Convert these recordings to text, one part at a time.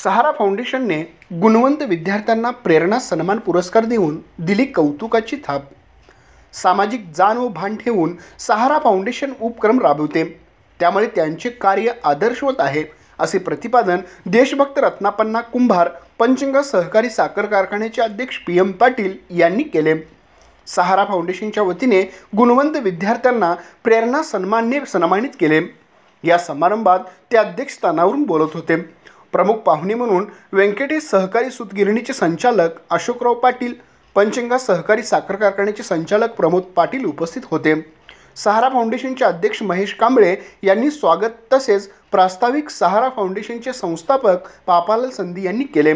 सहारा फाउंडेशनने गुणवंत विद्यार्थ्यांना प्रेरणा सन्मान पुरस्कार देऊन दिली कौतुकाची थाप। सामाजिक जाण व भान ठेवून सहारा फाउंडेशन उपक्रम राबवते, त्यामुळे त्यांचे कार्य आदर्शवत आहे, असे प्रतिपादन देशभक्त रत्नापन्ना कुंभार पंचगंगा सहकारी साखर कारखान्याचे अध्यक्ष PM पाटील यांनी केले। सहारा फाउंडेशनच्या वतीने गुणवंत विद्यार्थ्यांना प्रेरणा सन्मानने सन्मानित केले। या समारंभात ते अध्यक्षस्थानावरून बोलत होते। प्रमुख पाहुणे म्हणून व्यंकटेश सहकारी सूतगिरणीचे संचालक अशोकराव पाटील, पंचगंगा सहकारी साखर कारखान्याचे संचालक प्रमोद पाटील उपस्थित होते। सहारा फाउंडेशनचे अध्यक्ष महेश कांबळे यांनी स्वागत, तसेच प्रास्ताविक सहारा फाउंडेशनचे संस्थापक पापालाल संधी यांनी केले।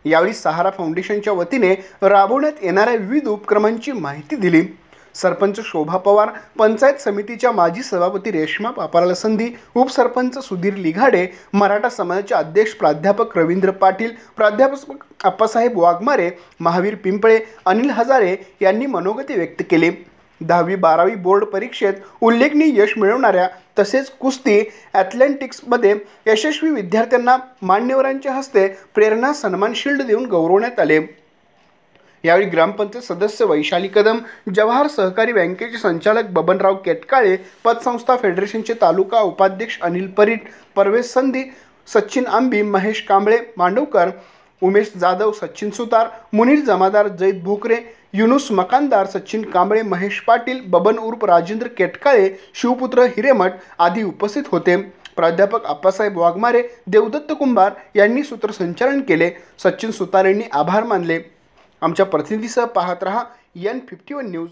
यावेळी सहारा फाउंडेशनच्या वतीने राबवण्यात येणाऱ्या विविध उपक्रमांची माहिती दिली। सरपंच शोभा पवार, पंचायत समितीच्या माजी सभापती रेश्मा पापालाल संधी, उपसरपंच सुधीर लिघाडे, मराठा समाजाचे अध्यक्ष प्राध्यापक रवींद्र पाटील, प्राध्यापक अप्पासाहेब वाघमारे, महावीर पिंपळे, अनिल हजारे यांनी मनोगत व्यक्त केले। 10वी-12वी बोर्ड परीक्षेत उल्लेखनीय यश मिळवणाऱ्या तसेच कुस्ती ॲथलेटिक्समध्ये यशस्वी विद्यार्थ्यांना मान्यवरांच्या हस्ते प्रेरणा सन्मान शिल्ड देऊन गौरवण्यात आले। यावेळी ग्रामपंचायत सदस्य वैशाली कदम, जवाहर सहकारी बँकेचे संचालक बबनराव केटकाळे, पतसंस्था फेडरेशनचे तालुका उपाध्यक्ष अनिल परीट, परवेश संधी, सचिन आंबी, महेश कांबळे मांडवकर, उमेश जाधव, सचिन सुतार, मुनीर जमादार, जैद भोकरे, युनुस मकानदार, सचिन कांबळे, महेश पाटील, बबन उर्फ राजेंद्र केटकाळे, शिवपुत्र हिरेमठ आदी उपस्थित होते। प्राध्यापक अप्पासाहेब वाघमारे, देवदत्त कुंभार यांनी सूत्रसंचालन केले। सचिन सुतार यांनी आभार मानले। आमच्या प्रतिनिधीसह पाहत रहा N51 न्यूज।